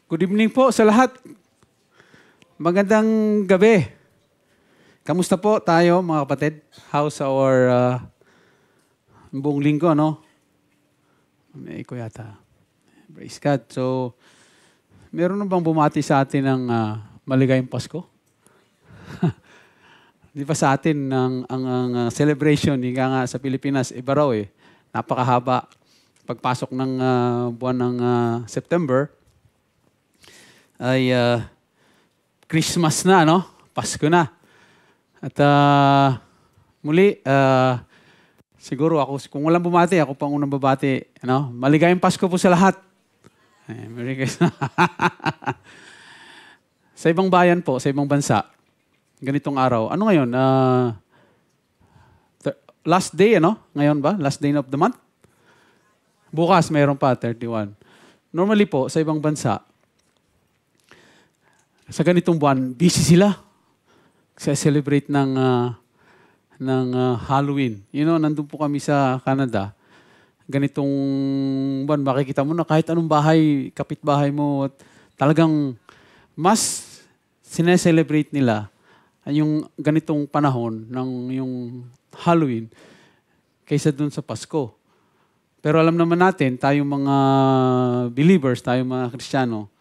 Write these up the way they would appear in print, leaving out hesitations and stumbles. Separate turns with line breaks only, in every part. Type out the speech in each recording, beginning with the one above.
Good evening po sa lahat. Magandang gabi. Kamusta po tayo mga kapatid? How's our buong linggo, no? May iko yata. Praise God. So, meron na bang bumati sa atin ng maligayang Pasko? Di ba sa atin ang celebration, higa nga sa Pilipinas, iba raw eh. Napakahaba. Pagpasok ng buwan ng September, ay Christmas na, no? Pasko na. At muli, siguro ako, kung walang bumati, ako pang unang babati. Ano? Maligayang Pasko po sa lahat. Merry Christmas. Sa ibang bayan po, sa ibang bansa, ganitong araw. Ano ngayon? Last day, ano? Ngayon ba? Last day of the month? Bukas, mayroon pa, 31. Normally po, sa ibang bansa, sa ganitong buwan, busy sila. Sa celebrate ng Halloween. You know, nandun po kami sa Canada. Ganitong buwan, makikita mo na kahit anong bahay, kapitbahay mo, talagang mas sineselebrate nila yung ganitong panahon ng yung Halloween kaysa dun sa Pasko. Pero alam naman natin, tayong mga believers, tayong mga Kristiyano,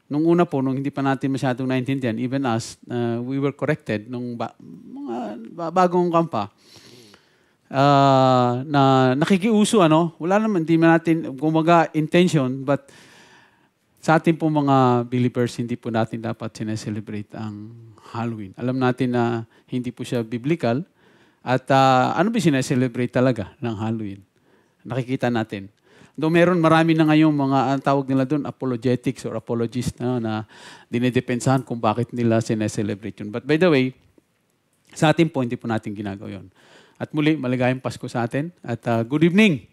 nung una po, nung hindi pa natin masyadong naintindihan, even us, we were corrected nung mga bagong kampa, na nakikiuso, ano? Wala naman, hindi man natin, kumaga intention, but sa ating po mga believers, hindi po natin dapat sineselebrate ang Halloween. Alam natin na hindi po siya biblical, at ano ba sineselebrate talaga ng Halloween? Nakikita natin. Doon meron marami na ngayong mga, ang tawag nila doon, apologetics or apologists na dinidepensahan kung bakit nila sineselebrate yun. But by the way, sa atin po, hindi po natin ginagawa yun. At muli, maligayang Pasko sa atin. At good evening.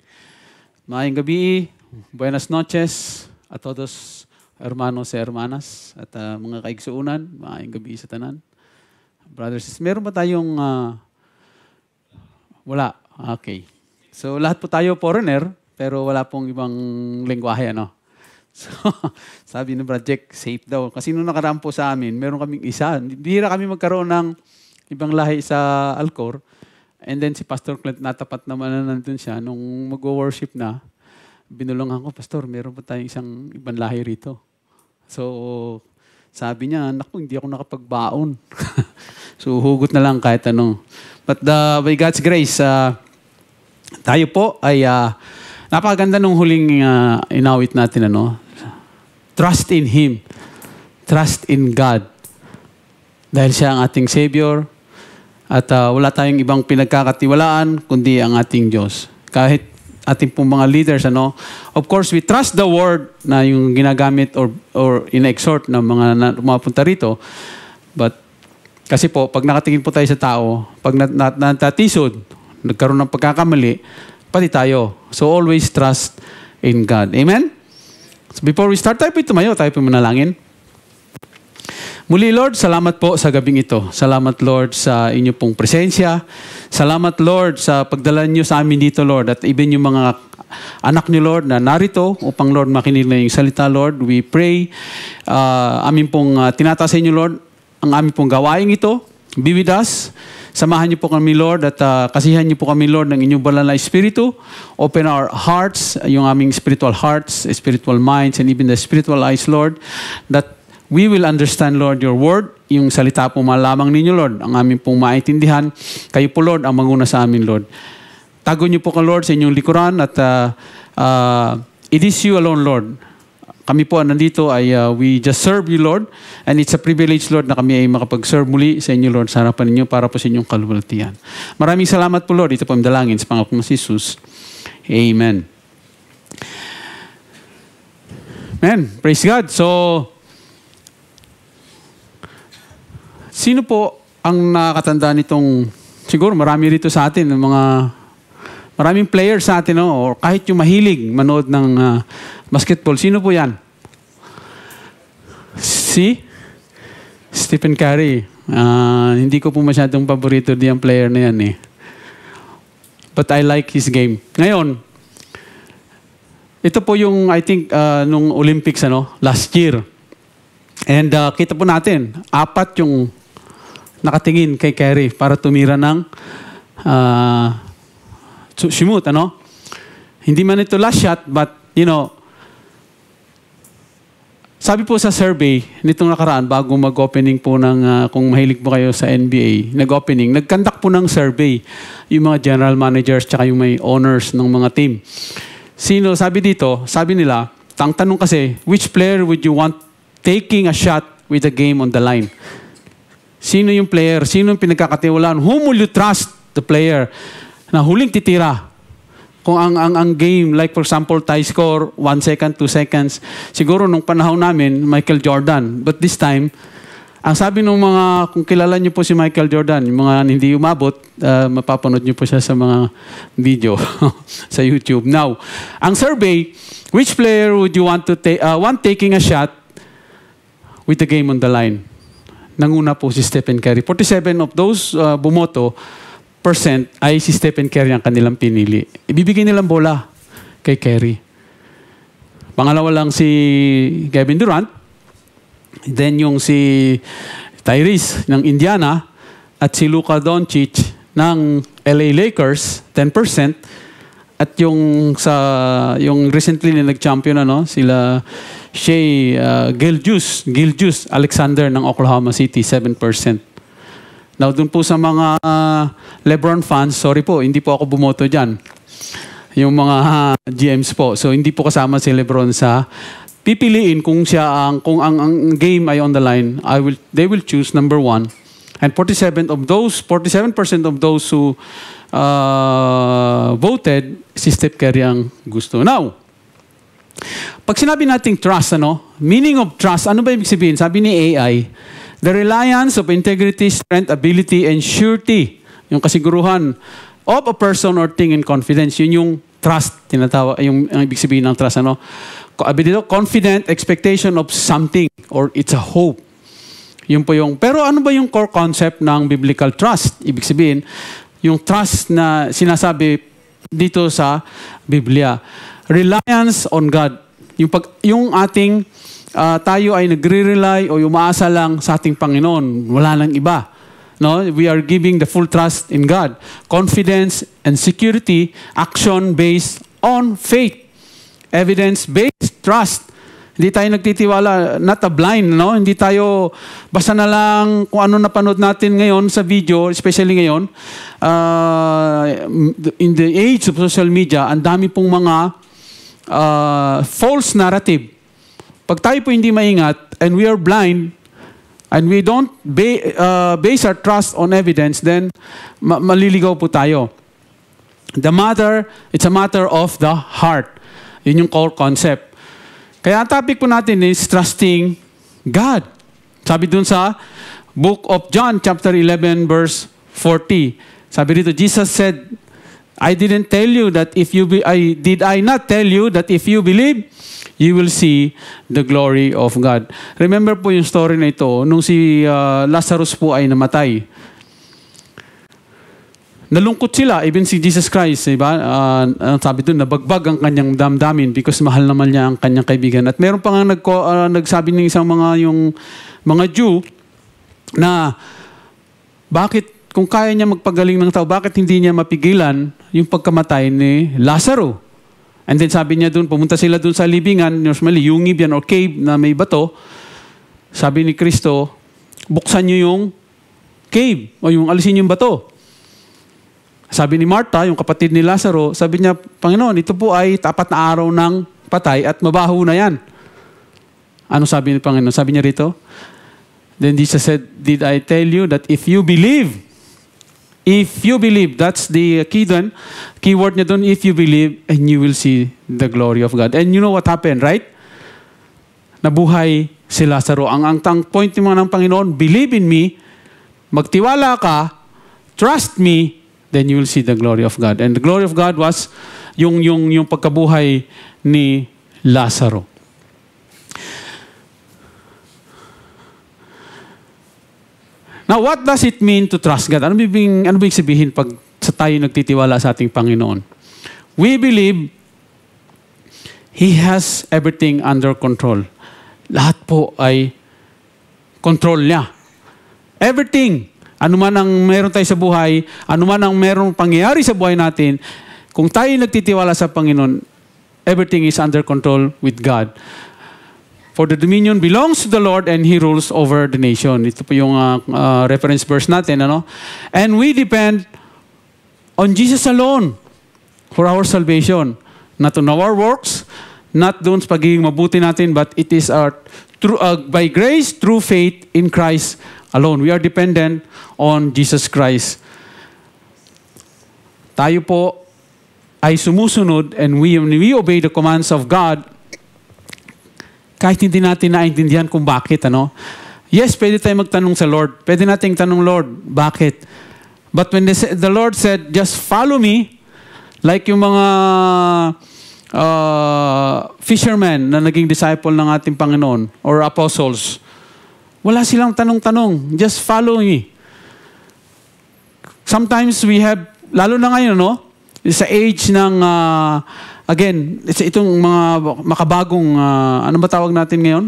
Maayong gabi, buenas noches a todos hermanos e hermanas at mga kaigsuunan, maayong gabi sa tanan. Brothers, meron ba tayong, wala, okay. So lahat po tayo foreigner, pero wala pong ibang lengguwahe, ano? So, sabi ni Brad Jack, safe daw. Kasi nung nakaraan po sa amin, meron kaming isa. Bihira kami magkaroon ng ibang lahi sa Alcor. And then si Pastor Clint, natapat naman na nandun siya. Nung mag-worship na, binulungan ko, Pastor, meron pa tayong isang ibang lahi rito. So, sabi niya, naku, hindi ako nakapagbaon. So, hugot na lang kahit anong. But by God's grace, tayo po ay... napakaganda nung huling inawit natin, ano? Trust in Him. Trust in God. Dahil siya ang ating Savior. At wala tayong ibang pinagkakatiwalaan, kundi ang ating Diyos. Kahit ating pong mga leaders, ano? Of course, we trust the Word na yung ginagamit or in-exhort ng mga pumapunta rito. But, kasi po, pag nakatingin po tayo sa tao, pag natatisod, nagkaroon ng pagkakamali, pati tayo. So always trust in God. Amen? So before we start, tayo po tumayo, tayo po manalangin. Muli, Lord, salamat po sa gabing ito. Salamat, Lord, sa inyo pong presensya. Salamat, Lord, sa pagdala niyo sa amin dito, Lord. At even yung mga anak niyo, Lord, na narito upang, Lord, makinig na yung salita, Lord. We pray, amin pong tinataas sa inyo, Lord, ang amin pong gawain ito. Be with us. Samahan niyo po kami, Lord, at kasihan niyo po kami, Lord, ng inyong banal na Espiritu. Open our hearts, yung aming spiritual hearts, spiritual minds, and even the spiritual eyes, Lord, that we will understand, Lord, your word, yung salita po malamang ninyo, Lord, ang aming pong maintindihan. Kayo po, Lord, ang manguna sa amin, Lord. Tago niyo po ka, Lord, sa inyong likuran, at it is you alone, Lord. Kami po nandito ay we just serve you, Lord. And it's a privilege, Lord, na kami ay makapag-serve muli sa inyo, Lord, sa harapan ninyo para po sa inyong kalwalhatian. Maraming salamat po, Lord. Ito po ang dalangin sa Panginoong Jesus. Amen. Amen. Praise God. So, sino po ang nakakatanda nitong, siguro marami rito sa atin, maraming players sa atin, no? Or kahit yung mahilig manood ng basketball. Sino po yan? Si Stephen Curry. Hindi ko po masyadong paborito diyang player na yan eh. But I like his game. Ngayon, ito po yung, I think, nung Olympics, last year. And kita po natin, 4 yung nakatingin kay Kerry para tumira ng shimut, ano? Hindi man ito last shot, but, sabi po sa survey, nitong nakaraan, bago mag-opening po ng, kung mahilig po kayo sa NBA, nag-conduct po ng survey, yung mga general managers, tsaka yung may owners ng mga team. Sabi nila, ang tanong kasi, which player would you want taking a shot with the game on the line? Sino yung player? Sino yung pinagkakatiwalaan? Whom will you trust the player na huling titira? Kung ang game, like for example, tie score, 1 second, 2 seconds, siguro nung panahon namin, Michael Jordan. But this time, ang sabi ng mga, kung kilala niyo po si Michael Jordan, yung mga hindi umabot, mapapanood niyo po siya sa mga video sa YouTube. Now, ang survey, which player would you want taking a shot with the game on the line? Nanguna po si Stephen Curry. 47 of those bumoto, ay si Stephen Curry ang kanilang pinili. Ibibigay nilang bola kay Curry. Pangalawa lang si Kevin Durant. Then yung si Tyrese ng Indiana at si Luka Doncic ng LA Lakers, 10%. At yung recently na nag-champion sila Shai Gilgeous Alexander ng Oklahoma City, 7%. Now, dun po sa mga LeBron fans, sorry po, hindi po ako bumoto dyan. Yung mga GMs po. So, hindi po kasama si LeBron sa pipiliin kung ang game ay on the line. They will choose number 1. And 47% of those who voted, si Steph Curry ang gusto. Now, pag sinabi nating trust, meaning of trust, ano ba ibig sabihin? Sabi ni AI, the reliance of integrity, strength, ability, and surety. Yung kasiguruhan of a person or thing in confidence. Yun yung trust. Yung ibig sabihin ng trust. Confident expectation of something or it's a hope. Yun po yung. Pero ano ba yung core concept ng biblical trust? Ibig sabihin, yung trust na sinasabi dito sa Biblia. Reliance on God. Yung ating tayo ay nagre-rely o umaasa lang sa ating Panginoon. Wala nang iba. We are giving the full trust in God. Confidence and security, action based on faith. Evidence-based trust. Hindi tayo nagtitiwala, not a blind, Hindi tayo, basta na lang kung ano napanood natin ngayon sa video, especially ngayon, in the age of social media, ang dami pong mga false narrative. Pag tayo po hindi maingat and we are blind and we don't base our trust on evidence, then maliligaw po tayo. It's a matter of the heart. Yun yung core concept. Kaya ang topic po natin is trusting God. Sabi dun sa Book of John, chapter 11, verse 40. Sabi dito, Jesus said, did I not tell you that if you believe, you will see the glory of God. Remember po yung story na ito, nung si Lazarus po ay namatay. Nalungkot sila, even si Jesus Christ, diba? Sabi doon, nabagbag ang kanyang damdamin because mahal naman niya ang kanyang kaibigan. At meron pa nga nagsabi ng isang mga Jew na bakit, kung kaya niya magpagaling ng tao, bakit hindi niya mapigilan yung pagkamatay ni Lazaro? And then sabi niya doon, pumunta sila doon sa libingan, normally yungib yan or cave na may bato. Sabi ni Kristo, buksan niyo yung cave o yung alisin yung bato. Sabi ni Martha, yung kapatid ni Lazaro, sabi niya, Panginoon, ito po ay tapat na araw ng patay at mabaho na yan. Ano sabi ni Panginoon? Sabi niya rito, then Jesus said, did I tell you that if you believe, that's the keyword niya doon, if you believe, and you will see the glory of God. And you know what happened, right? Nabuhay si Lazaro. Ang point ng Panginoon, believe in me, magtiwala ka, trust me, then you will see the glory of God. And the glory of God was yung pagkabuhay ni Lazaro. Now, what does it mean to trust God? Ano ibig sabihin pag tayo nagtitiwala sa ating Panginoon? We believe He has everything under control. Lahat po ay control niya. Everything, ano man ang meron tayo sa buhay, ano man ang meron pangyayari sa buhay natin, kung tayo nagtitiwala sa Panginoon, everything is under control with God. For the dominion belongs to the Lord and He rules over the nation. Ito po yung reference verse natin. Ano? And we depend on Jesus alone for our salvation. Not on our works, not doon sa pagiging mabuti natin, but it is by grace through faith in Christ alone. We are dependent on Jesus Christ. Tayo po ay sumusunod and we obey the commands of God kahit hindi natin naintindihan kung bakit, ano? Yes, pwede tayo magtanong sa Lord. Pwede nating tanong, Lord, bakit? But when the Lord said, just follow me, like yung mga fishermen na naging disciple ng ating Panginoon or apostles, wala silang tanong-tanong. Just follow me. Sometimes we have, lalo na ngayon, no? Sa age ng again, itong mga makabagong, ano ba tawag natin ngayon?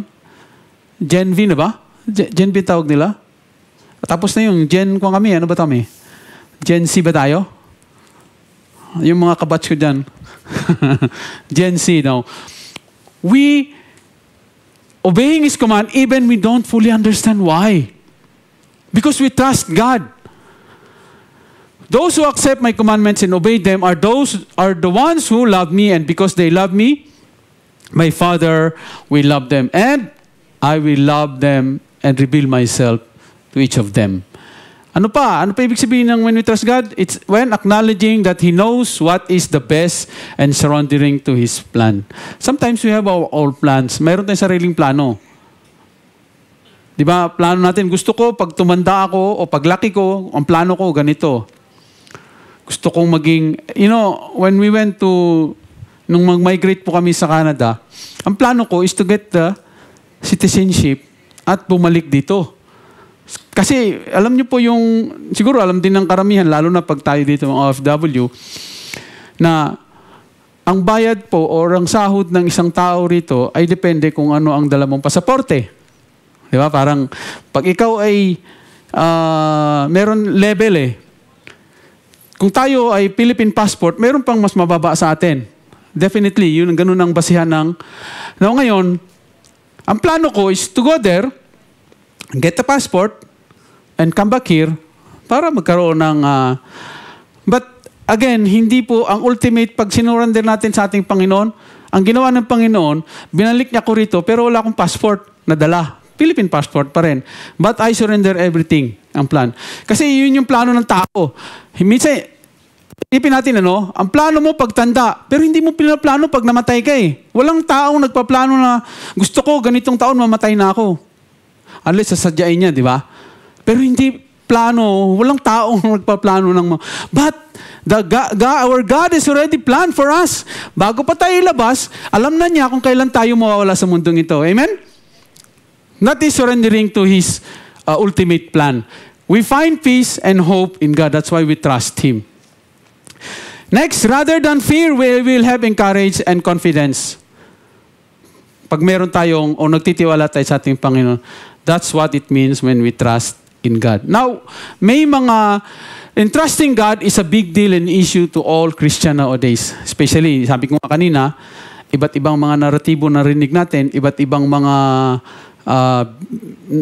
Gen V na ba? Gen V tawag nila? Tapos na yung Gen kung kami, ano ba kami? Gen C ba tayo? Yung mga kabatch ko dyan. Gen C, no? We, obeying His command, even we don't fully understand why. Because we trust God. Those who accept my commandments and obey them are the ones who love me, and because they love me, my Father will love them, and I will love them and reveal myself to each of them. Ano pa? Ano pa ibig sabihin ng when we trust God? It's when acknowledging that He knows what is the best and surrendering to His plan. Sometimes we have our own plans. Mayroon tayong sariling plano. Di ba? Plano natin, gusto ko pag tumanda ako o paglaki ko, ang plano ko ganito. Gusto kong maging, when we went to, nung mag-migrate po kami sa Canada, ang plano ko is to get the citizenship at bumalik dito. Kasi, alam niyo po yung, siguro alam din ng karamihan, lalo na pag tayo dito mga OFW, na ang bayad po o ang sahod ng isang tao rito ay depende kung ano ang dala mong pasaporte. Di ba? Parang, pag ikaw ay, meron level Kung tayo ay Philippine passport, meron pang mas mababa sa atin. Definitely, yun ang ganun ang basihan ng... Now, ngayon, ang plano ko is to go there, get the passport, and come back here para magkaroon ng... but again, hindi po ang ultimate pag sinurrender natin sa ating Panginoon, ang ginawa ng Panginoon, binalik niya ko rito, pero wala akong passport na dala. Philippine passport pa rin. But I surrender everything, ang plan. Kasi yun yung plano ng tao. Minsan, ipin natin, ang plano mo pagtanda, pero hindi mo pinaplano pag namatay ka Walang taong nagpaplano na, gusto ko, ganitong taon mamatay na ako. Unless sasadyain niya, di ba? Pero hindi plano, walang taong nagpaplano ng... But, our God has already planned for us. Bago pa tayo ilabas, alam na niya kung kailan tayo mawawala sa mundong ito. Amen? Not is surrendering to His ultimate plan. We find peace and hope in God. That's why we trust Him. Next, rather than fear, we will have encourage and confidence. Pag meron tayong, o nagtitiwala tayo sa ating Panginoon, that's what it means when we trust in God. Now, may mga, trusting God is a big deal and issue to all Christian nowadays. Especially, sabi ko nga kanina, iba't ibang mga naratibo na rinig natin, iba't ibang mga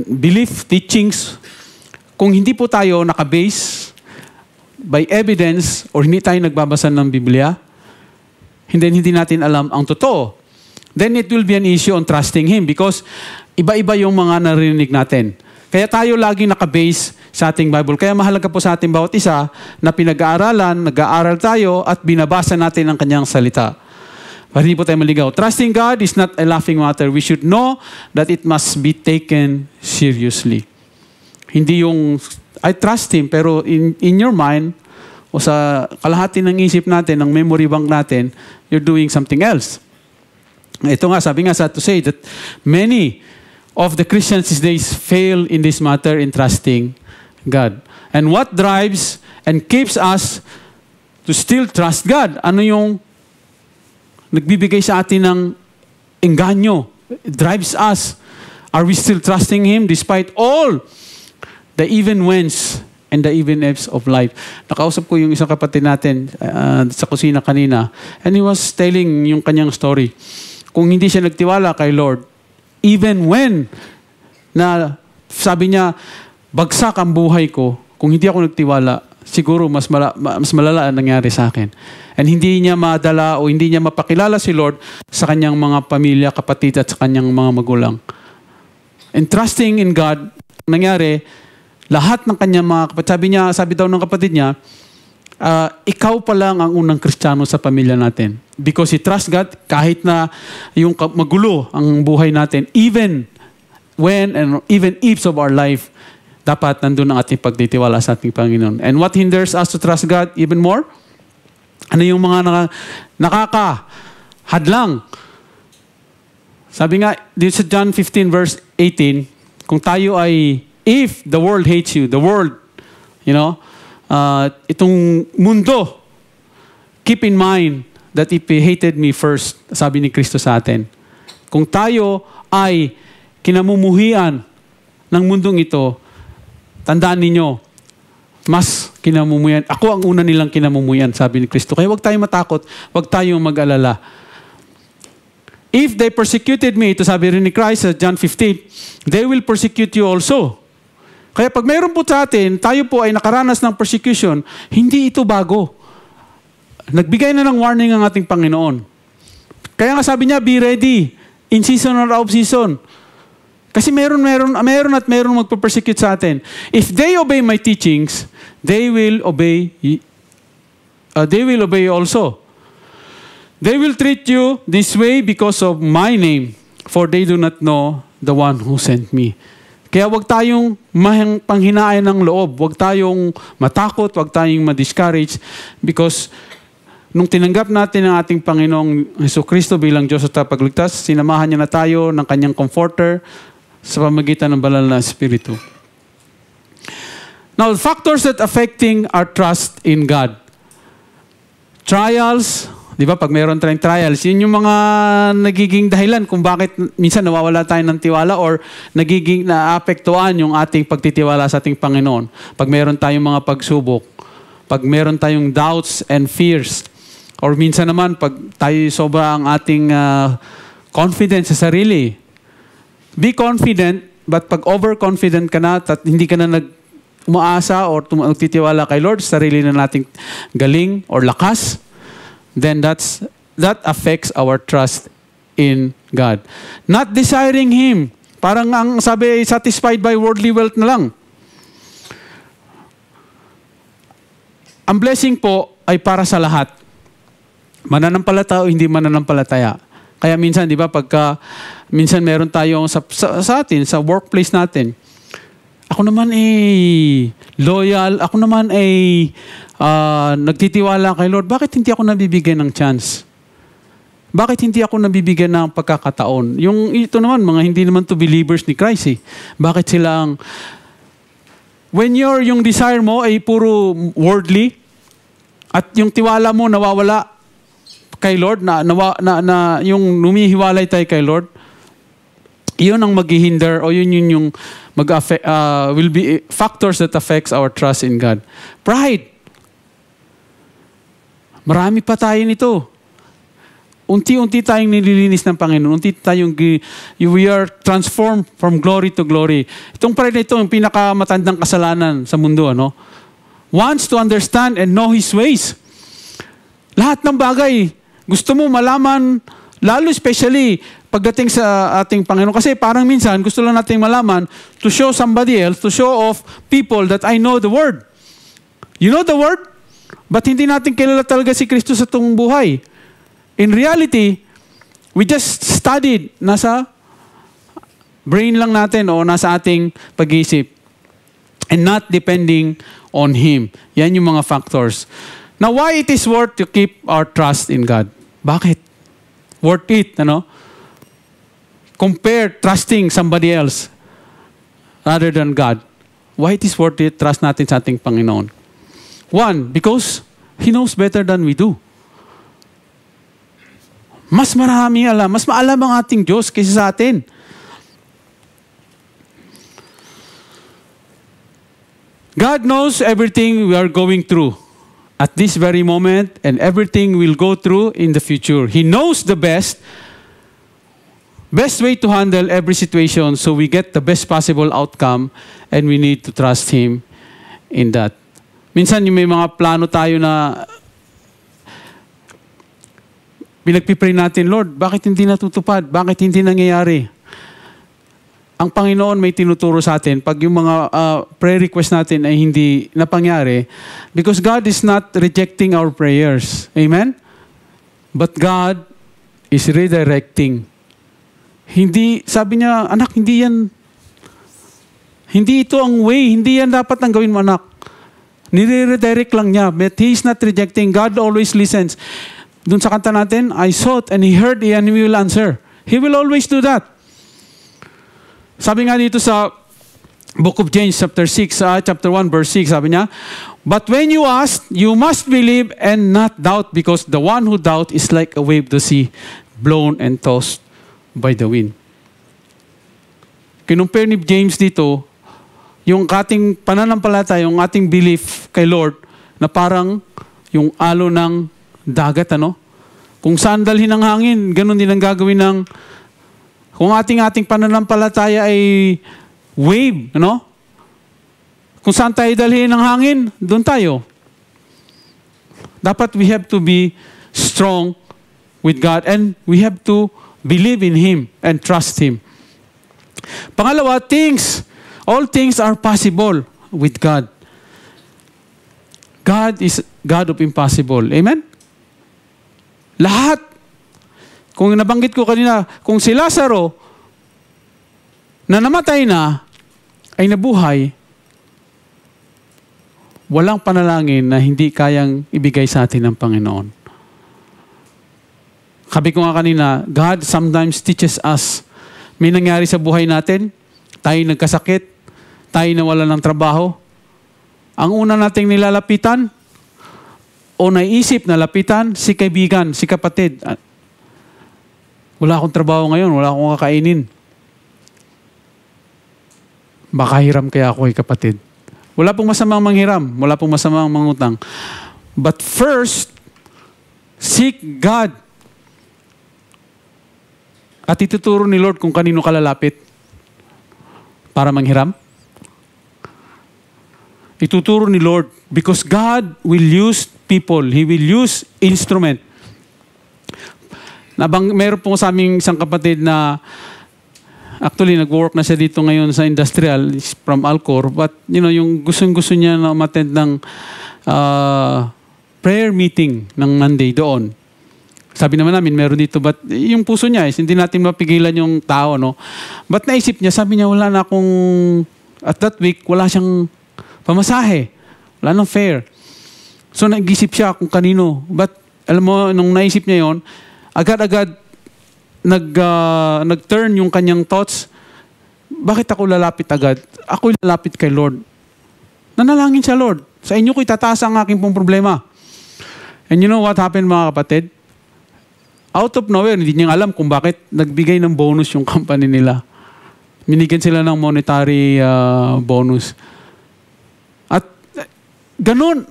belief, teachings. Kung hindi po tayo nakabase by evidence or hindi tayo nagbabasa ng Biblia, hindi natin alam ang totoo, then it will be an issue on trusting Him because iba-iba yung mga narinig natin. Kaya tayo lagi nakabase sa ating Bible. Kaya mahalaga po sa ating bawat isa na pinag-aaralan, nag-aaral tayo at binabasa natin ang Kanyang salita. Para hindi po tayo maligaw. Trusting God is not a laughing matter. We should know that it must be taken seriously. Hindi yung, I trust Him, pero in your mind, o sa kalahati ng isip natin, ng memory bank natin, you're doing something else. Ito nga, sabi nga to say that many of the Christians these days fail in this matter in trusting God. And what drives and keeps us to still trust God? Ano yung nagbibigay sa atin ng engganyo? It drives us. Are we still trusting Him despite all the even whens and the even ifs of life? Nakausap ko yung isang kapatid natin sa kusina kanina, and he was telling yung kanyang story. Kung hindi siya nagtiwala kay Lord, even when na sabi niya, bagsak ang buhay ko, kung hindi ako nagtiwala, siguro mas malala ang nangyari sa akin. And hindi niya madala o hindi niya mapakilala si Lord sa kanyang mga pamilya, kapatid at sa kanyang mga magulang. And trusting in God, nangyari, lahat ng kanyang mga kapatid, sabi daw ng kapatid niya, ikaw pa lang ang unang Kristiyano sa pamilya natin. Because he trusts God, kahit na yung magulo ang buhay natin, even when and even ifs of our life, dapat nandun ang ating pagtitiwala sa ating Panginoon. And what hinders us to trust God even more? Ano yung mga nakakahadlang? Sabi nga, dito sa John 15 verse 18, kung tayo ay, if the world hates you, the world, itong mundo, keep in mind that if he hated me first, sabi ni Kristo sa atin, kung tayo ay kinamumuhian ng mundong ito, tandaan ninyo, mas kinamumuhian. Ako ang una nilang kinamumuhian, sabi ni Kristo. Kaya huwag tayong matakot, huwag tayong mag-alala. If they persecuted me, ito sabi rin ni Christ sa John 15, they will persecute you also. Kaya pag mayroon po sa atin, tayo po ay nakaranas ng persecution, hindi ito bago. Nagbigay na ng warning ang ating Panginoon. Kaya nga sabi niya, be ready, in season or out of season. Kasi meron magpa-persecute sa atin. If they obey my teachings, they will obey you also. They will treat you this way because of my name, for they do not know the one who sent me. Kaya wag tayong panghinaan ng loob, wag tayong matakot, wag tayong ma-discourage, because nung tinanggap natin ang ating Panginoong Jesucristo bilang Diyos at Tagapagligtas, sinamahan niya na tayo ng kanyang comforter sa pamagitan ng banal na Espiritu. Now, the factors that affecting our trust in God. Trials, di ba? Pag mayroon tayong trials, yun yung mga nagiging dahilan kung bakit minsan nawawala tayo ng tiwala or nagiging naapektuhan yung ating pagtitiwala sa ating Panginoon. Pag mayroon tayong mga pagsubok, pag mayroon tayong doubts and fears, or minsan naman pag tayo sobra ang ating confidence sa sarili. Be confident, but pag overconfident ka na at hindi ka na umaasa or nagtitiwala kay Lord, sarili na nating galing or lakas, then that affects our trust in God. Not desiring Him. Parang ang sabi, satisfied by worldly wealth na lang. Ang blessing po ay para sa lahat. Mananampalataya o hindi mananampalataya. Kaya minsan, di ba, minsan meron tayong sa atin, sa workplace natin, ako naman loyal, ako naman nagtitiwala kay Lord, bakit hindi ako nabibigyan ng chance? Bakit hindi ako nabibigyan ng pagkakataon? Ito naman, mga hindi naman to believers ni Christ Bakit silang, when yung desire mo ay puro worldly, at yung tiwala mo nawawala kay Lord, na yung lumihiwalay tayo kay Lord, yun ang maghihinder o yun yung will be factors that affects our trust in God. Pride. Marami pa tayo nito. Unti-unti tayong nililinis ng Panginoon. Unti tayong we are transformed from glory to glory. Itong pride na ito, yung pinakamatandang kasalanan sa mundo, wants to understand and know His ways. Lahat ng bagay, gusto mo malaman, lalo especially pagdating sa ating Panginoon. Kasi parang minsan, gusto lang natin malaman to show somebody else, to show off people that I know the Word. You know the Word? But hindi natin kilala talaga si Kristo sa itong buhay. In reality, we just studied, nasa brain lang natin o nasa ating pag-iisip. And not depending on Him. Yan yung mga factors. Now, why it is worth to keep our trust in God? Bakit? Worth it, Compare trusting somebody else rather than God. Why it is worth it, trust natin sa ating Panginoon? One, because He knows better than we do. Mas marami alam, mas maalam ang ating Diyos kaysa sa atin. God knows everything we are going through at this very moment and everything we'll go through in the future. He knows the best way to handle every situation so we get the best possible outcome, and we need to trust Him in that. Minsan yung may mga plano tayo na pinagpipray natin, Lord, bakit hindi natutupad? Bakit hindi nangyayari? Ang Panginoon may tinuturo sa atin pag yung mga prayer request natin ay hindi napangyari, because God is not rejecting our prayers. Amen? But God is redirecting. Hindi, sabi niya, anak, hindi ito ang way, hindi yan dapat ang gawin mo, anak. Nire-redirect lang niya, but He is not rejecting. God always listens. Doon sa kanta natin, I sought and He heard and He will answer. He will always do that. Sabi nga dito sa Book of James, chapter 1, verse 6, sabi niya, but when you ask, you must believe and not doubt, because the one who doubts is like a wave of the sea, blown and tossed by the wind. Kinumpare ni James dito, yung ating pananampalataya, yung ating belief kay Lord, na parang yung alo ng dagat, ano? Kung saan dalhin ang hangin, ganun din ang gagawin ng, kung ating pananampalataya ay wave, ano? Kung saan tayo dalhin ng hangin, doon tayo. Dapat we have to be strong with God, and we have to believe in Him and trust Him. Pangalawa, all things are possible with God. God is God of impossible. Amen? Lahat. Kung nabanggit ko kanina, kung si Lazaro na namatay na, ay nabuhay, walang panalangin na hindi kayang ibigay sa atin ng Panginoon. Sabi ko nga kanina, God sometimes teaches us. May nangyari sa buhay natin, tayo nagkasakit, tayo nawala ng trabaho. Ang una nating nilalapitan o naisip na lapitan, si kaibigan, si kapatid. Wala akong trabaho ngayon, wala akong kakainin. Baka hiram kaya ako, kapatid. Wala pong masamang manghiram, wala pong masamang mangutang. But first, seek God. At ituturo ni Lord kung kanino ka lalapit para manghiram. Ituturo ni Lord because God will use people. He will use instrument. Meron po sa aming isang kapatid na actually nag-work na siya dito ngayon sa industrial from Alcor, but yung gustong-gusto niya na umattend ng prayer meeting ng Monday doon. Sabi naman namin, meron dito, but yung puso niya hindi natin mapigilan yung tao, no? But naisip niya, sabi niya, wala na akong, at that week, wala siyang pamasahe. Wala nang fare. So nag-isip siya kung kanino. But alam mo, nung naisip niya yon, agad-agad nag-turn yung kanyang thoughts. Bakit ako lalapit agad? Ako lalapit kay Lord. Nanalangin siya, Lord. Sa inyo ko itataas ang aking pong problema. And you know what happened, mga kapatid? Out of nowhere, hindi niya alam kung bakit nagbigay ng bonus yung company nila. Minigyan sila ng monetary bonus. At ganun,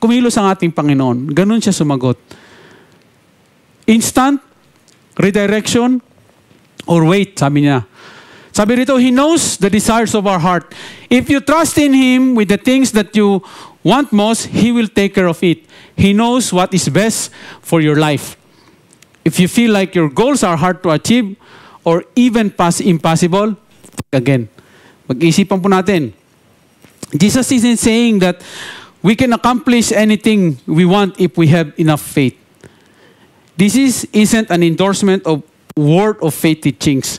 kumilos ang ating Panginoon. Ganun siya sumagot. Instant, redirection, or wait, sabi niya. Sabi rito, He knows the desires of our heart. If you trust in Him with the things that you want most, He will take care of it. He knows what is best for your life. If you feel like your goals are hard to achieve or even impossible, again, mag-isipan po natin. Jesus isn't saying that we can accomplish anything we want if we have enough faith. This isn't an endorsement of word of faith teachings.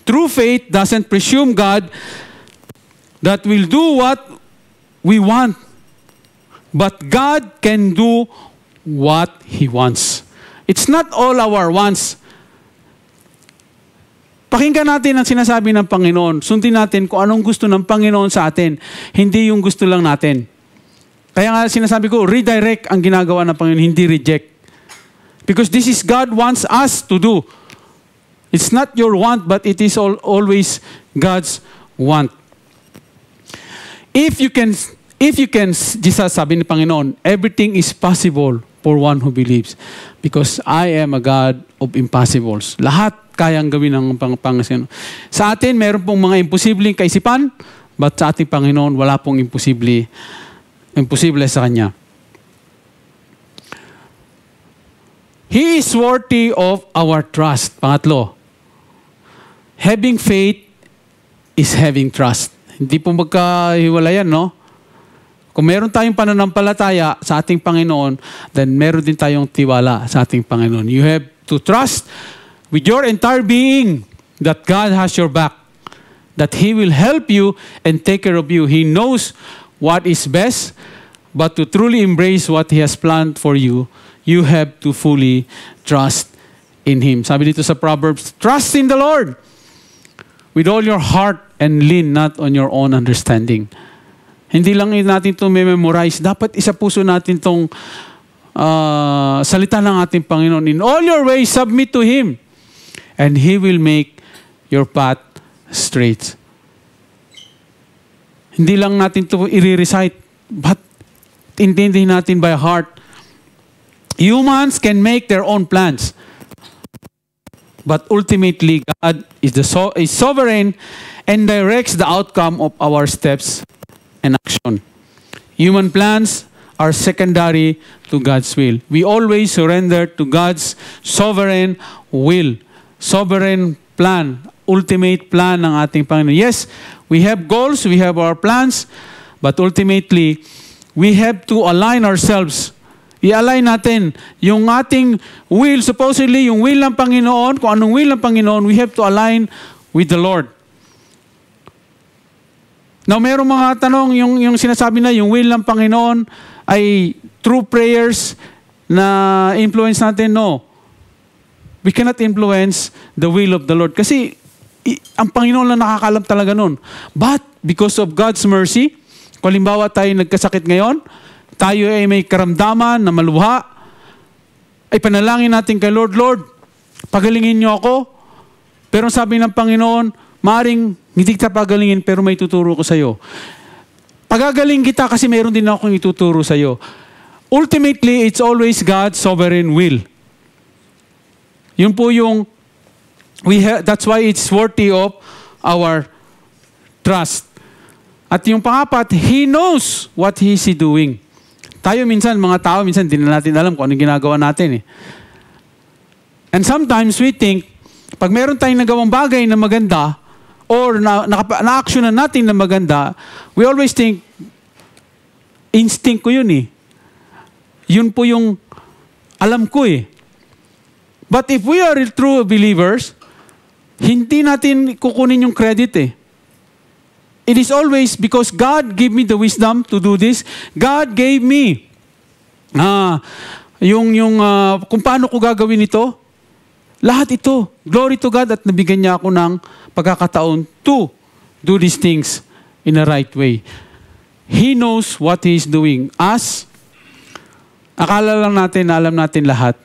True faith doesn't presume God that will do what we want, but God can do what He wants. It's not all our wants. Pakinggan natin ang sinasabi ng Panginoon. Sundin natin kung anong gusto ng Panginoon sa atin. Hindi yung gusto lang natin. Kaya nga sinasabi ko, redirect ang ginagawa ng Panginoon, hindi reject. Because this is God wants us to do. It's not your want, but it is always God's want. If you can, Jesus, sabi ni Panginoon, everything is possible for one who believes. Because I am a God of impossibles. Lahat kayang gawin ng Panginoon. Sa atin, meron pong mga imposibleng kaisipan, but sa ating Panginoon, wala pong imposible sa Kanya. He is worthy of our trust. Pangatlo, having faith is having trust. Hindi po magkahiwalayan, no? Kung meron tayong pananampalataya sa ating Panginoon, then meron din tayong tiwala sa ating Panginoon. You have to trust with your entire being that God has your back, that He will help you and take care of you. He knows what is best, but to truly embrace what He has planned for you, you have to fully trust in Him. Sabi dito sa Proverbs, trust in the Lord with all your heart and lean not on your own understanding. Hindi lang natin ito memorize. Dapat isa puso natin itong salita ng ating Panginoon. In all your ways, submit to Him. And He will make your path straight. Hindi lang natin ito i-recite, but intindihin natin by heart. Humans can make their own plans. But ultimately, God is sovereign and directs the outcome of our steps and action. Human plans are secondary to God's will. We always surrender to God's sovereign will, sovereign plan, ultimate plan ng ating Panginoon. Yes, we have goals, we have our plans, but ultimately, we have to align ourselves. I-align natin yung ating will, supposedly yung will ng Panginoon, kung anong will ng Panginoon, we have to align with the Lord. Now, mayroong mga tanong, yung sinasabi na yung will ng Panginoon ay through prayers na influence natin. No. We cannot influence the will of the Lord. Kasi ang Panginoon lang nakakalam talaga nun. But because of God's mercy, kung halimbawa tayo nagkasakit ngayon, tayo ay may karamdaman na maluha, ay panalangin natin kay Lord, Lord, pagalingin niyo ako. Pero sabi ng Panginoon, maaring hindi kita pagalingin pero may tuturo ko sa iyo. Pagagaling kita kasi mayroon din akong ituturo sa iyo. Ultimately, it's always God's sovereign will. Yun po yung that's why it's worthy of our trust. At yung pangapat, He knows what He is doing. Tayo minsan, mga tao, minsan hindi na natin alam kung anong ginagawa natin. And sometimes we think, pag meron tayong nagawang bagay na maganda, or na-actionan natin na maganda, we always think, instinct ko yun Yun po yung alam ko But if we are true believers, hindi natin kukunin yung credit It is always because God gave me the wisdom to do this. God gave me kung paano ko gagawin ito. Lahat ito, glory to God, at nabigyan niya ako ng pagkakataon to do these things in a right way. He knows what He is doing. Akala lang natin na alam natin lahat.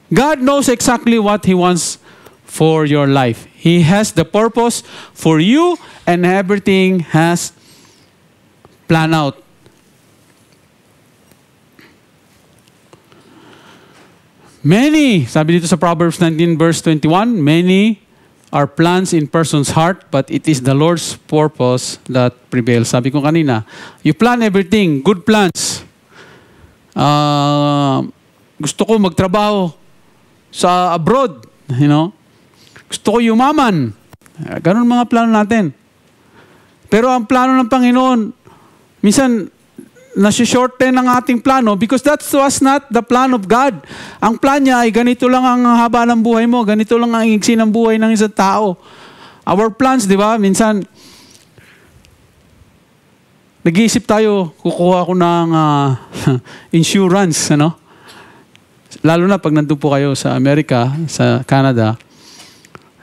God knows exactly what He wants for your life. He has the purpose for you and everything has planned out. Many, sabi dito sa Proverbs 19 verse 21, many are plans in person's heart, but it is the Lord's purpose that prevails. Sabi ko kanina, you plan everything, good plans. Gusto ko magtrabaho sa abroad, Gusto ko yumaman. Ganun mga plano natin. Pero ang plano ng Panginoon, minsan, nasi-shorten ang ating plano because that was not the plan of God. Ang plan niya ay ganito lang ang haba ng buhay mo, ganito lang ang iksi ng buhay ng isang tao. Our plans, di ba? Minsan, nag-iisip tayo, kukuha ako ng insurance, Lalo na pag nandun po kayo sa Amerika, sa Canada,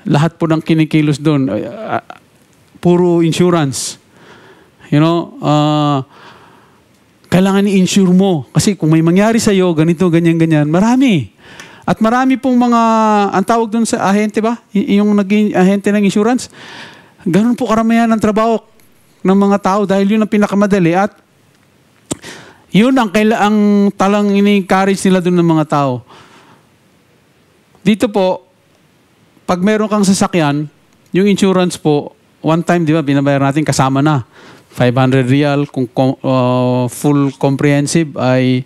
lahat po ng kinikilos doon, puro insurance. Kailangan i-insure mo. Kasi kung may mangyari sa'yo, ganito, ganyan. Marami. At marami pong mga, ang tawag doon sa ahente ba? Yung naging ahente ng insurance. Ganun po karamihan ng trabaho. ng mga tao dahil yun ang pinakamadali at yun ang talang ini-encourage nila doon ng mga tao. Dito po, pag meron kang sasakyan, yung insurance po, one time, di ba, binabayar natin kasama na. 500 real, kung full comprehensive ay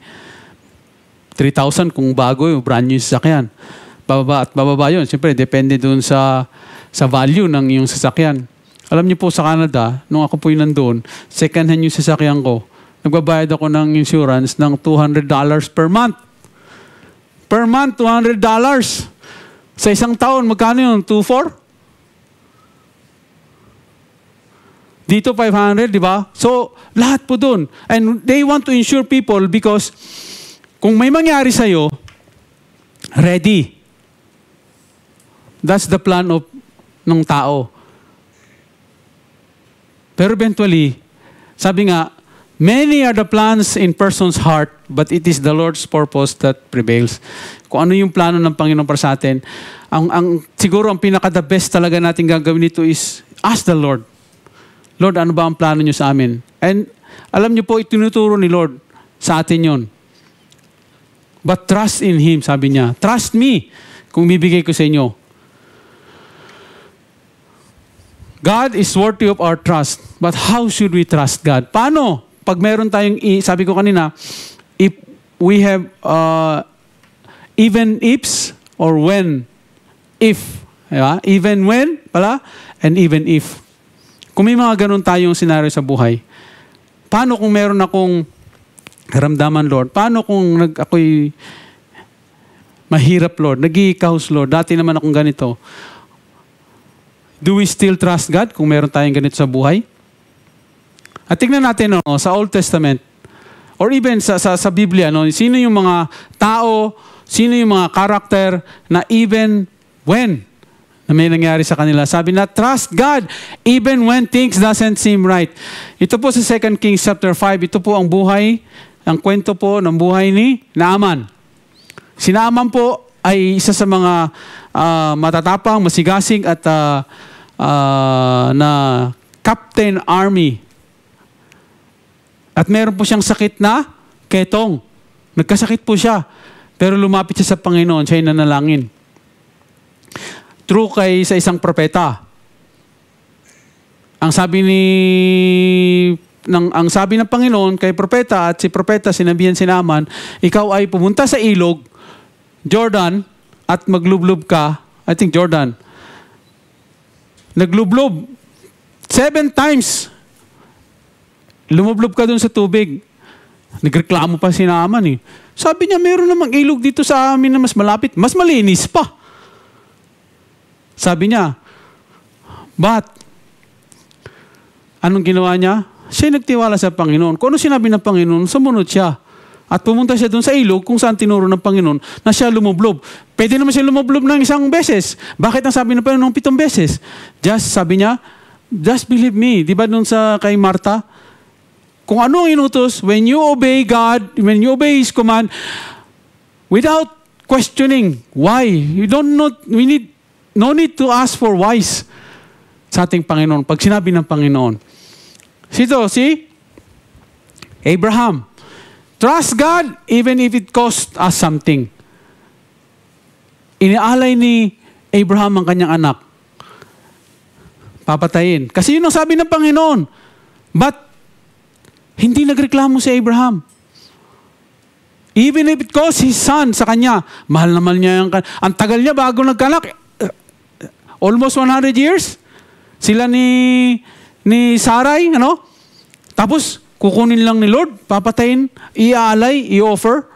3,000 kung bago yung brand new sasakyan. Bababa at bababa yun. Siyempre, depende dun sa value ng yung sasakyan. Alam niyo po sa Canada, nung ako po yung nandun, second hand yung sasakyan ko, nagbabayad ako ng insurance ng $200 per month. Per month, $200. Sa isang taon, magkano yun? 2,400? Dito, 500, di ba? So, lahat po dun. And they want to insure people because kung may mangyari sa'yo, ready. That's the plan of ng tao. Pero eventually, sabi nga, many are the plans in person's heart, but it is the Lord's purpose that prevails. Kung ano yung plano ng Panginoon para sa atin, siguro ang pinaka-the best talaga natin gagawin nito is ask the Lord. Lord, ano ba ang plano niyo sa amin? And alam niyo po, itinuturo ni Lord sa atin yon. But trust in Him, sabi niya. Trust me kung bibigay ko sa inyo. God is worthy of our trust. But how should we trust God? Paano? Pag meron tayong, sabi ko kanina, if we have even ifs or when, if, diba? Even when, pala, and even if. Kung may mga ganun tayong senaryo sa buhay, paano kung meron akong karamdaman, Lord? Paano kung ako'y mahirap, Lord? Nag-i-kaos, Lord. Dati naman akong ganito. Do we still trust God kung meron tayong ganito sa buhay? At tingnan natin sa Old Testament or even sa Biblia, sino yung mga tao, sino yung mga karakter na even when na may nangyari sa kanila. Sabi na, trust God even when things doesn't seem right. Ito po sa 2 Kings chapter 5, ito po ang buhay, ang kwento po ng buhay ni Naaman. Si Naaman po ay isa sa mga matatapang, masigasig at na captain army. At meron po siyang sakit na ketong. Nagkasakit po siya. Pero lumapit siya sa Panginoon, siya ay nanalangin. True sa isang propeta. Ang sabi ng Panginoon kay propeta at si propeta sinabihan si Naaman, ikaw ay pumunta sa ilog, Jordan, at maglublob ka, I think Jordan. Naglublob 7 times. Lumublob ka dun sa tubig. Nagreklamo pa si Naaman eh. Sabi niya, meron namang ilog dito sa amin na mas malapit, mas malinis pa. Sabi niya, but, anong ginawa niya? Siya nagtiwala sa Panginoon. Kung ano sinabi ng Panginoon, sumunod siya. At pumunta siya doon sa ilog kung saan tinuro ng Panginoon na siya lumublob. Pwede naman siya lumublob ng 1 beses. Bakit ang sabi ng Panginoon 7 beses? Sabi niya, just believe me. Di ba doon sa kay Martha? Kung ano ang inutos, when you obey God, when you obey His command, without questioning, why? No need to ask for whys sa ating Panginoon. Pag sinabi ng Panginoon. Si Abraham. Trust God even if it cost us something. Inialay ni Abraham ang kanyang anak. Papatayin. Kasi yun ang sabi ng Panginoon. But, hindi nagreklamo si Abraham. Even if it cost his son sa kanya, mahal naman niya ang tagal niya bago nagkanak. Almost 100 years. Sila ni Sarai, Tapos, kukunin lang ni Lord, papatayin, iaalay, i-offer.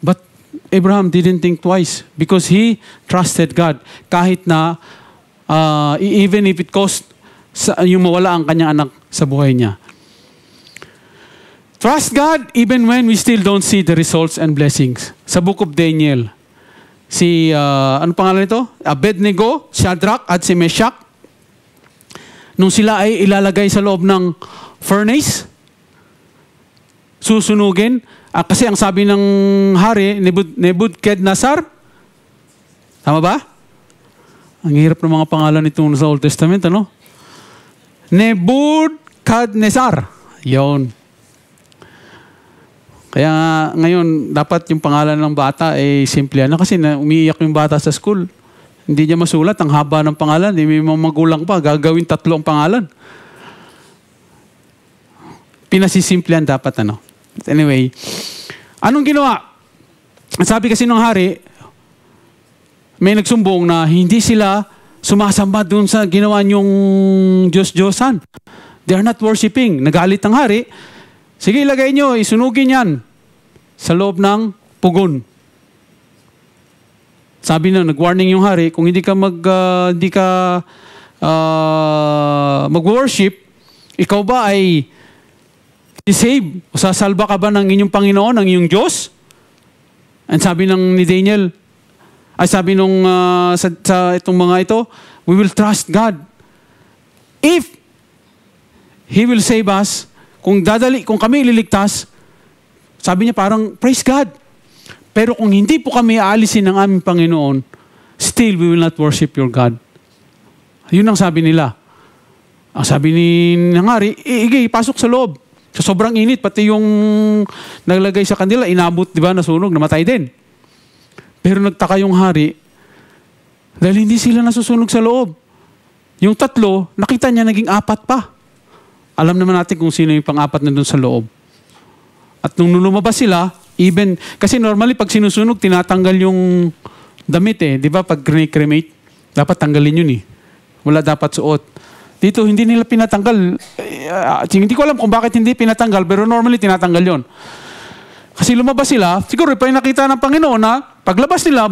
But Abraham didn't think twice because he trusted God. Kahit na, even if it cost yung mawala ang kanyang anak sa buhay niya. Trust God even when we still don't see the results and blessings. Sa book of Daniel, ano pangalan nito? Abednego, Shadrach at si Meshach. Nung sila ay ilalagay sa loob ng furnace, susunugin. Kasi ang sabi ng hari, Nebuchadnezzar, tama ba? Ang hirap ng mga pangalan nito sa Old Testament, Nebuchadnezzar. Yun. Kaya ngayon, dapat yung pangalan ng bata ay simple na kasi umiiyak yung bata sa school. Hindi niya masulat. Ang haba ng pangalan. May mga magulang pa. Gagawin 3 ang pangalan. Pinasisimplihan dapat ano. Anyway, anong ginawa? Sabi kasi ng hari, may nagsumbong na hindi sila sumasamba doon sa ginawa niyong Diyos-Diyosan. They are not worshiping. Nagalit ang hari. Sige, ilagay niyo, isunugin yan sa loob ng pugon. Sabi na, nag-warning yung hari, kung hindi ka mag-worship, ikaw ba ay save? O sasalba ka ba ng inyong Panginoon, ng inyong Diyos? And sabi ni Daniel, sabi nung sa itong mga ito, we will trust God. If He will save us, kung kami ililigtas, sabi niya parang, praise God. Pero kung hindi po kami aalisin ng aming Panginoon, still we will not worship your God. Yun ang sabi nila. Ang sabi ni Nangari, pasok sa loob. Sa sobrang init, pati yung naglagay sa kanila, inabot, di ba, nasunog, namatay din. Pero nagtaka yung hari, dahil hindi sila nasusunog sa loob. Yung 3, nakita niya naging 4 pa. Alam naman natin kung sino yung pang-4 na doon sa loob. At nung lumabas sila, kasi normally pag sinusunog, tinatanggal yung damit di ba? Pag cremate, dapat tanggalin yun Wala dapat suot. Dito, hindi nila pinatanggal. Hindi ko alam kung bakit hindi pinatanggal, pero normally tinatanggal yon. Kasi lumabas sila, siguro pa yung nakita ng Panginoon na paglabas nila,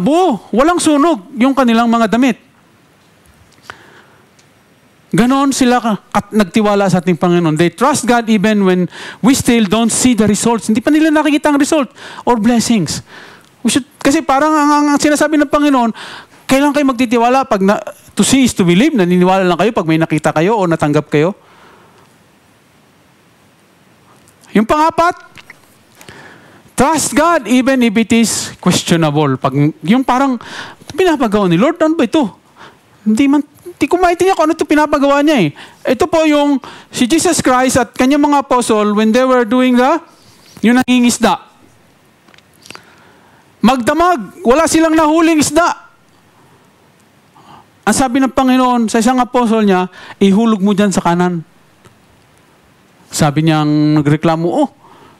walang sunog yung kanilang mga damit. Ganon sila nagtiwala sa ating Panginoon. They trust God even when we still don't see the results. Hindi pa nila nakikita ang result or blessings. Kasi parang ang sinasabi ng Panginoon, kailan kayo magtitiwala? To see is to believe. Naniniwala lang kayo pag may nakita kayo o natanggap kayo. Yung pang-4, trust God even if it is questionable. Yung parang, pinapagawa ni Lord, ano ba ito? Hindi ko maintindihan kung ano ito pinapagawa niya Ito po yung si Jesus Christ at kanyang mga apostle when they were doing yung nangingisda. Magdamag, wala silang nahuling isda. Ang sabi ng Panginoon sa isang apostol niya, ihulog mo dyan sa kanan. Sabi niyang nagreklamo,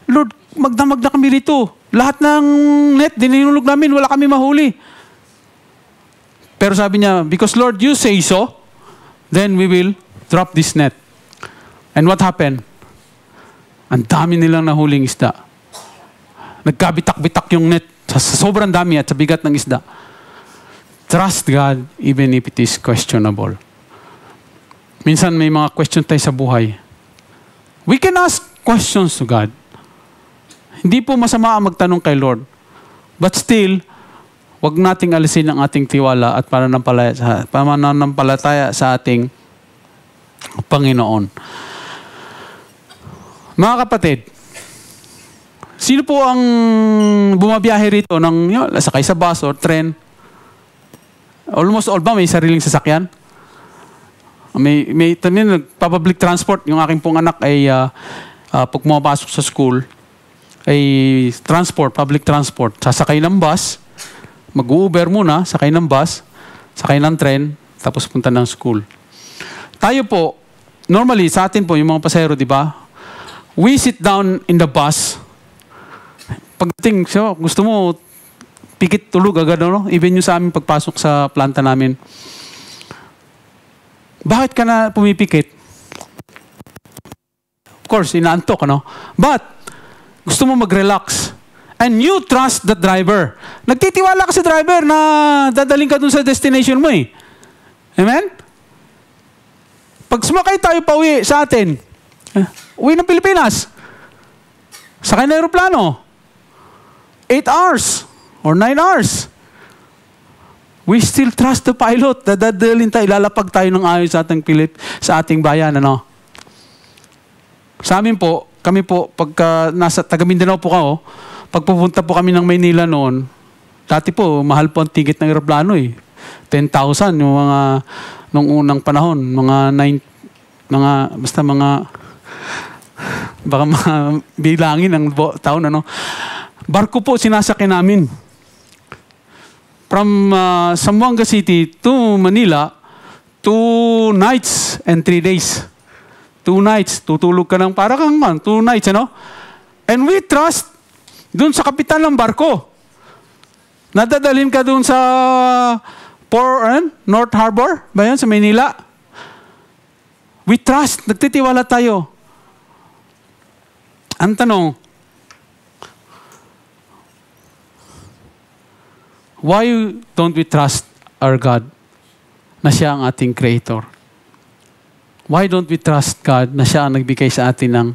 Lord, magdamag na kami rito. Lahat ng net, dinihulog namin, wala kami mahuli. Pero sabi niya, because Lord, you say so, then we will drop this net. And what happened? Ang dami nilang nahuling isda. Nagkabitak-bitak yung net sa sobrang dami at sa bigat ng isda. Trust God even if it is questionable. Minsan may mga question tayo sa buhay. We can ask questions to God. Hindi po masama ang magtanong kay Lord. But still, wag nating alisin ang ating tiwala at pananampalataya sa ating Panginoon. Mga kapatid, sino po ang bumabiyahe rito sakay sa bus or tren? Almost all ba may sariling sasakyan? May public transport. Yung aking pong anak ay pag pumapasok sa school, ay public transport. Sasakay ng bus, mag-Uber muna, sakay ng bus, sakay ng tren, tapos punta ng school. Tayo po, normally sa atin po, yung mga pasahero, di ba? We sit down in the bus. Pagdating, gusto mo, pikit tulog agad, Even yung sa amin pagpasok sa planta namin. Bakit ka na pumipikit? Of course, inaantok, But, gusto mo mag-relax. And you trust the driver. Nagtitiwala ka sa driver na dadaling ka dun sa destination mo Amen? Pag sumakay tayo pauwi sa atin, uwi ng Pilipinas, sakay na aeroplano, 8 hours or 9 hours. We still trust the pilot. Dadalhin tayo, ilalapag tayo ng ayos sa ating bayan, Sa amin po, kami po, pagka nasa taga Mindanao po ako, pag pupunta po kami ng Maynila noon, dati po, mahal po ang ticket ng aeroplano 10,000 yung nung unang panahon, mga basta mga, baka bilangin ng taon, ano. Barko po sinasakyan namin. From Zamboanga City to Manila, 2 nights and 3 days. 2 nights. Tutulog ka ng para kang 2 nights, ano? And we trust dun sa kapitan ng barko. Nadadalhin ka dun sa North Harbor, ba yan, sa Manila? We trust. Nagtitiwala tayo. Ang tanong, why don't we trust our God na siya ang ating creator? Why don't we trust God na siya ang nagbigay sa atin ng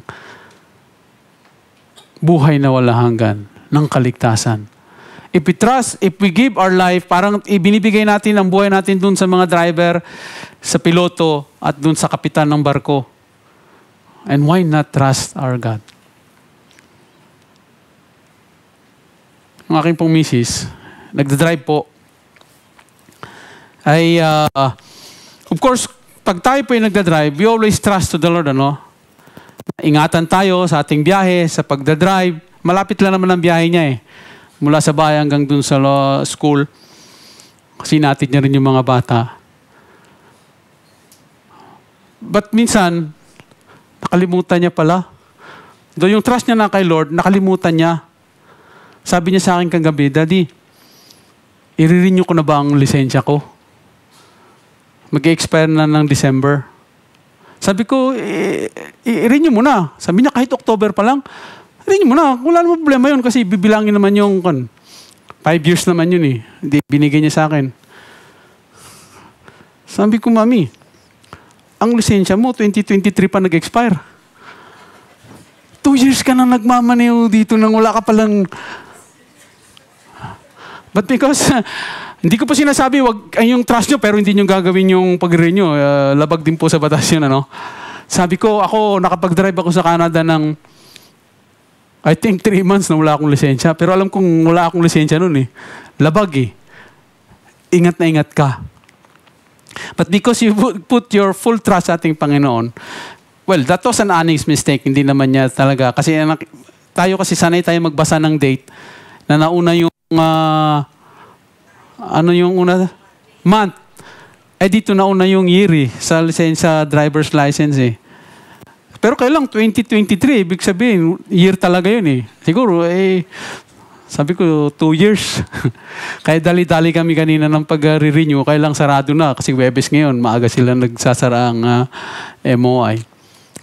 buhay na walang hanggan, ng kaligtasan? If we give our life, parang ibinibigay natin ang buhay natin dun sa mga driver, sa piloto, at dun sa kapitan ng barko. And why not trust our God? Ang aking pong misis, nagdadrive po, ay, of course, pag tayo po yung nagdadrive, we always trust to the Lord, ano? Ingatan tayo sa ating biyahe, sa pagdadrive. Malapit lang naman ang biyahe niya eh. Mula sa bahay hanggang dun sa school. Kasi natin niya rin yung mga bata. But minsan, nakalimutan niya pala. Doon yung trust niya na kay Lord, nakalimutan niya. Sabi niya sa akin kagabi, Daddy, i-renew ko na ba ang lisensya ko? Mag-expire na ng December. Sabi ko, i-renew mo na. Sabi niya, kahit October pa lang, renew mo na. Wala naman problema yun kasi bibilangin naman yung 5 years naman yun eh. Hindi, binigay niya sa akin. Sabi ko, Mami, ang lisensya mo, 2023 pa nag-expire. 2 years ka na nagmamaneho dito nang wala ka palang. But because, hindi ko pa sinasabi, wag yung trust nyo, pero hindi nyo gagawin yung pag-renew. Labag din po sa batas yun, ano? Sabi ko, ako, nakapag-drive ako sa Canada ng, I think 3 months na wala akong lisensya. Pero alam kong wala akong lisensya nun eh. Labag eh. Ingat na ingat ka. But because you put your full trust sa ating Panginoon, well, that was an honest mistake. Hindi naman niya talaga. Kasi tayo kasi sanay tayo magbasa ng date na nauna yung ano yung una? Month. Eh dito nauna yung year eh, sa lisensya, driver's license eh. Pero kailang 2023, ibig sabihin, year talaga yun eh. Siguro sabi ko 2 years. Kaya dali-dali kami kanina ng pag-renew, kailang sarado na kasi Webes ngayon, maaga sila nagsasara ang MOI.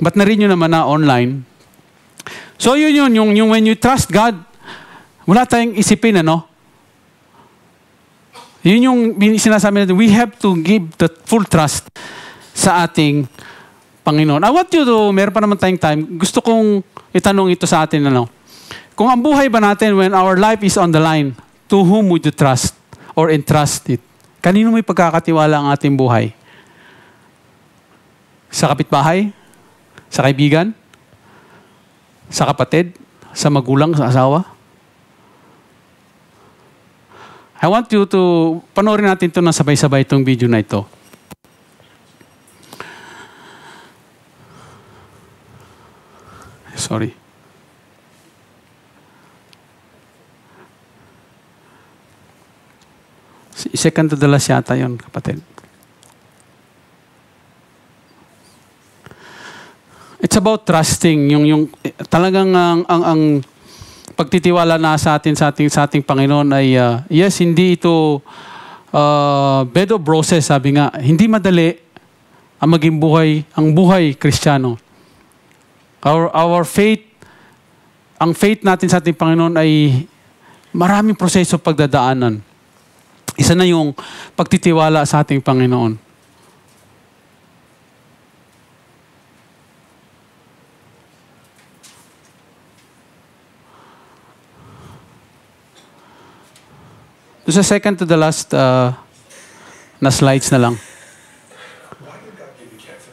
But na-renew naman na online. So yun, yung when you trust God, wala tayong isipin, ano? Yun yung sinasabi natin, we have to give the full trust sa ating Panginoon. I want you to, meron pa naman tayong time, gusto kong itanong ito sa atin, ano? Kung ang buhay ba natin, when our life is on the line, to whom would you trust or entrust it? Kanino may pagkakatiwala ang ating buhay? Sa kapitbahay? Sa kaibigan? Sa kapatid? Sa magulang? Sa asawa? I want you to, panoorin natin ito na sabay-sabay itong video na ito. Sorry. Second to the last yata yun, kapatid. It's about trusting, yung talagang ang pagtitiwala na sa ating Panginoon ay yes, hindi ito bed of roses, sabi nga, hindi madali ang maging ang buhay Kristiyano. Our faith, ang faith natin sa ating Panginoon ay maraming proseso pagdadaanan. Isa na yung pagtitiwala sa ating Panginoon. Doon sa second to the last na slides na lang.
Why did God give you cancer?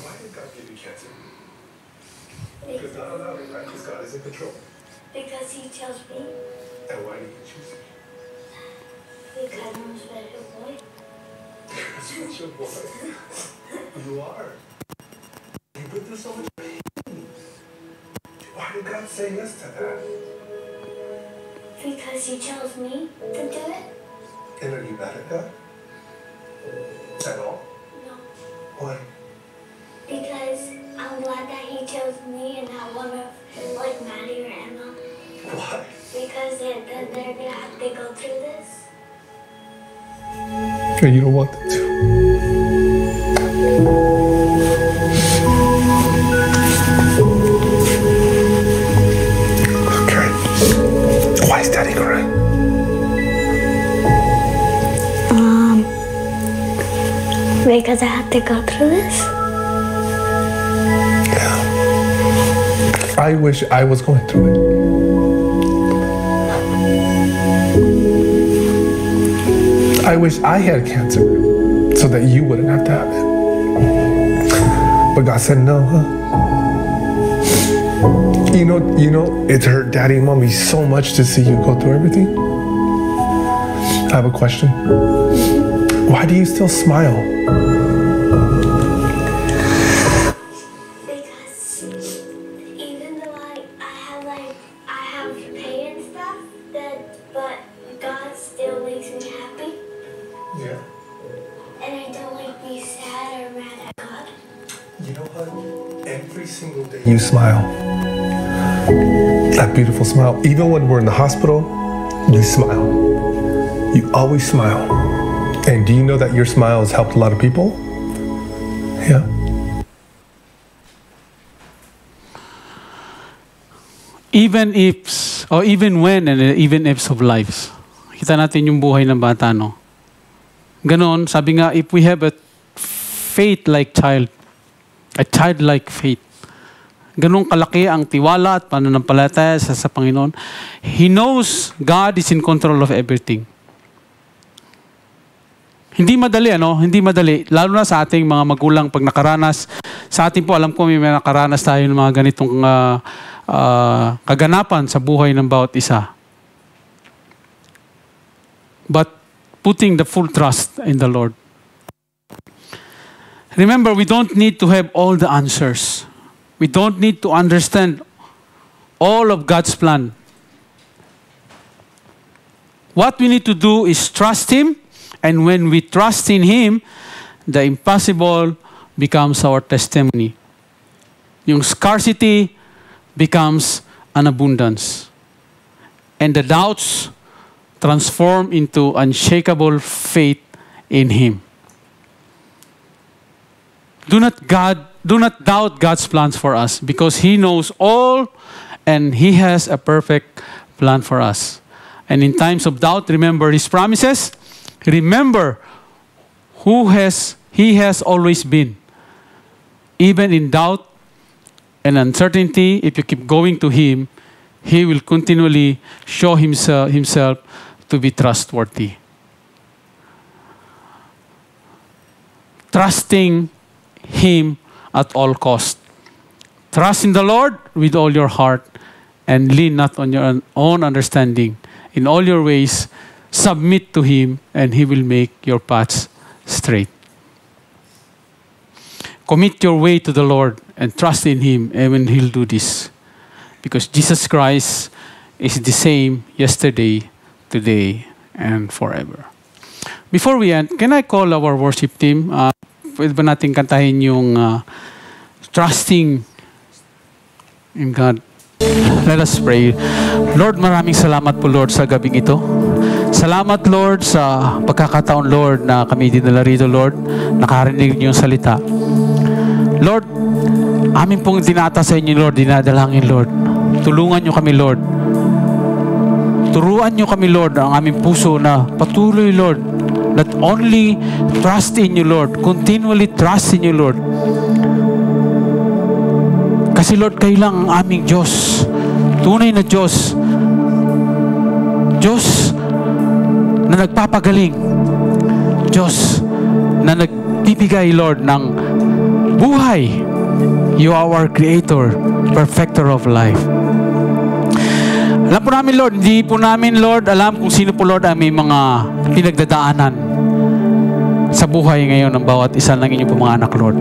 Why did God give you cancer? Because God allowed it, right? Because God is in control.
Because he tells me.
And why did He choose you?
Because I'm a special boy.
That's what your boy. You are. You put through so much pain. Why did God say yes to that?
Because he tells me to do it.
And are you mad at God? At all?
No.
Why?
Because I'm glad that he tells me and not one of like Maddie or Emma.
Why?
Because then they're gonna have to go through this.
Okay, you don't want them to. Okay. Why is Daddy crying?
Because I have to go through this.
Yeah. I wish I was going through it. I wish I had cancer so that you wouldn't have to have it. But God said no, huh? You know, it hurt Daddy and Mommy so much to see you go through everything. I have a question. Why do you still smile?
Because even though I have pain and stuff, but God still makes me happy.
Yeah.
And I don't like be sad or mad at God.
You know what? Every single day you smile. That beautiful smile. Even when we're in the hospital, you smile. You always smile. And do you know that your smile has helped a lot of people? Yeah.
Even when and even ifs of lives. Kita natin yung buhay ng bata, no? Ganon, sabi nga, if we have a faith-like child, a childlike faith, ganun kalaki ang tiwala at pananampalataya sa Panginoon, He knows God is in control of everything. Hindi madali, ano? Hindi madali. Lalo na sa ating mga magulang pag nakaranas. Sa atin po, alam ko may nakaranas tayo ng mga ganitong kaganapan sa buhay ng bawat isa. But putting the full trust in the Lord. Remember, we don't need to have all the answers. We don't need to understand all of God's plan. What we need to do is trust Him. And when we trust in Him, the impossible becomes our testimony. Yung scarcity becomes an abundance. And the doubts transform into unshakable faith in Him. Do not doubt God's plans for us, because He knows all and He has a perfect plan for us. And in times of doubt, remember His promises. Remember who He has always been. Even in doubt and uncertainty, if you keep going to Him, He will continually show Himself to be trustworthy. Trusting Him at all cost. Trust in the Lord with all your heart and lean not on your own understanding. In all your ways, submit to Him and He will make your paths straight. Commit your way to the Lord and trust in Him, and when He'll do this. Because Jesus Christ is the same yesterday, today, and forever. Before we end, can I call our worship team? Pwede ba natin kantahin yung trusting in God? Let us pray. Lord, maraming salamat po, Lord, sa gabing ito. Salamat, Lord, sa pagkakataon, Lord, na kami dinala rito, Lord, nakarinig niyong salita. Lord, amin pong dinata sa inyo, Lord, dinadalangin, Lord. Tulungan niyo kami, Lord. Turuan niyo kami, Lord, ang aming puso na patuloy, Lord, not only trust in you, Lord, continually trust in you, Lord. Kasi, Lord, kayo lang ang aming Diyos. Tunay na Diyos. Diyos na nagpapagaling. Diyos na nagbibigay, Lord, ng buhay. You are our Creator, Perfecter of life. Alam po namin, Lord, hindi po namin, Lord, alam kung sino po, Lord, ang may mga pinagdadaanan sa buhay ngayon ng bawat isa ng inyong mga anak, Lord.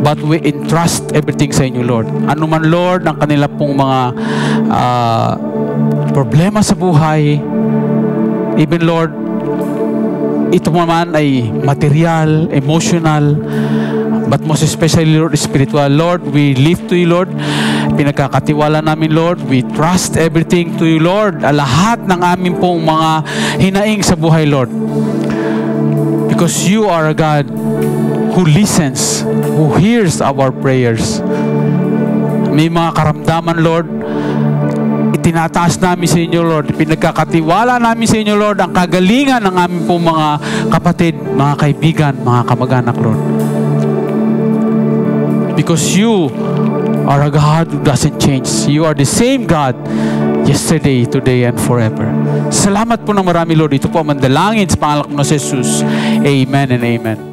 But we entrust everything sa inyo, Lord. Ano man, Lord, ang kanila pong mga problema sa buhay, even, Lord, ito naman ay material, emotional, but most especially, Lord, spiritual. Lord, we lift to you, Lord. Pinagkakatiwala namin, Lord. We trust everything to you, Lord. Lahat ng amin pong mga hinaing sa buhay, Lord. Because you are a God who listens, who hears our prayers. May mga karamdaman, Lord, itinataas namin sa inyo, Lord. Pinagkakatiwala namin sa inyo, Lord, ang kagalingan ng aming pong mga kapatid, mga kaibigan, mga kamag-anak, Lord. Because you are a God who doesn't change. You are the same God yesterday, today, and forever. Salamat po ng marami, Lord. Ito po ang mandalangin sa pangalan ng Jesus. Amen and amen.